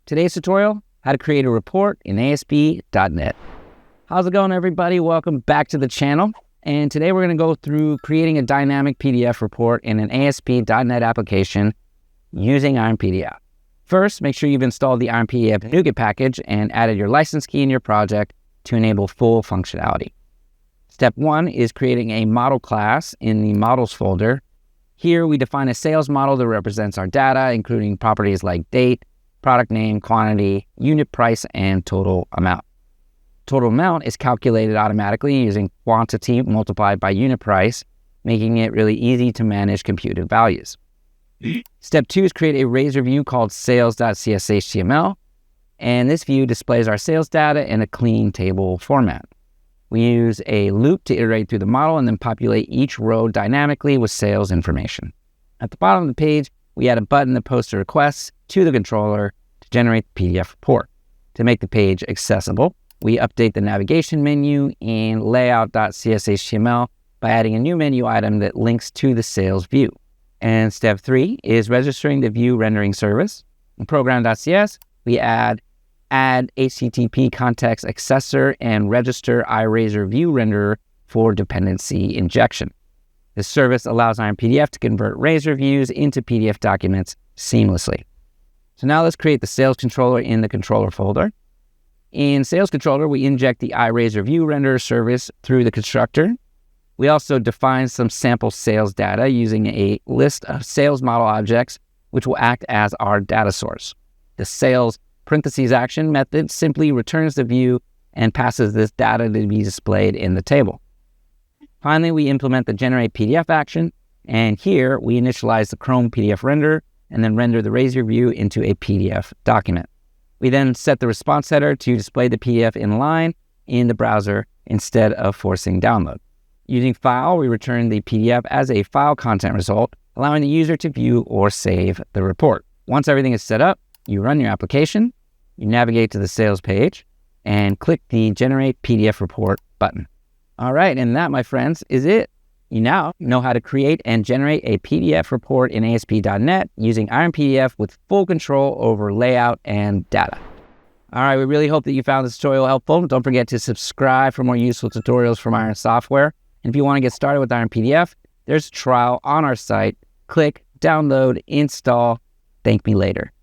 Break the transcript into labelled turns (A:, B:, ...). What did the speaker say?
A: Today's tutorial, how to create a report in ASP.NET. How's it going, everybody? Welcome back to the channel. And today we're going to go through creating a dynamic PDF report in an ASP.NET application using IronPDF. First, make sure you've installed the IronPDF NuGet package and added your license key in your project to enable full functionality. Step 1 is creating a model class in the models folder. Here we define a sales model that represents our data, including properties like date, product name, quantity, unit price, and total amount. Total amount is calculated automatically using quantity multiplied by unit price, making it really easy to manage computed values. Step 2 is create a razor view called sales.cshtml, and this view displays our sales data in a clean table format. We use a loop to iterate through the model and then populate each row dynamically with sales information. At the bottom of the page, we add a button that posts a request to the controller to generate the PDF report. To make the page accessible, we update the navigation menu in layout.cshtml by adding a new menu item that links to the sales view. And step 3 is registering the view rendering service. In program.cs, we add HTTP context accessor and register iRazor view renderer for dependency injection. This service allows IronPDF to convert Razor views into PDF documents seamlessly. So now let's create the sales controller in the controller folder. In sales controller, we inject the iRazor view renderer service through the constructor. We also define some sample sales data using a list of sales model objects, which will act as our data source. The sales parentheses action method simply returns the view and passes this data to be displayed in the table. Finally, we implement the generate PDF action, and here we initialize the Chrome PDF renderer and then render the Razor view into a PDF document. We then set the response header to display the PDF in line in the browser instead of forcing download. Using file, we return the PDF as a file content result, allowing the user to view or save the report. Once everything is set up, you run your application, you navigate to the sales page, and click the Generate PDF Report button. All right, and that, my friends, is it. You now know how to create and generate a PDF report in ASP.NET using IronPDF with full control over layout and data. All right, we really hope that you found this tutorial helpful. Don't forget to subscribe for more useful tutorials from Iron Software. And if you want to get started with IronPDF, there's a trial on our site. Click, download, install. Thank me later.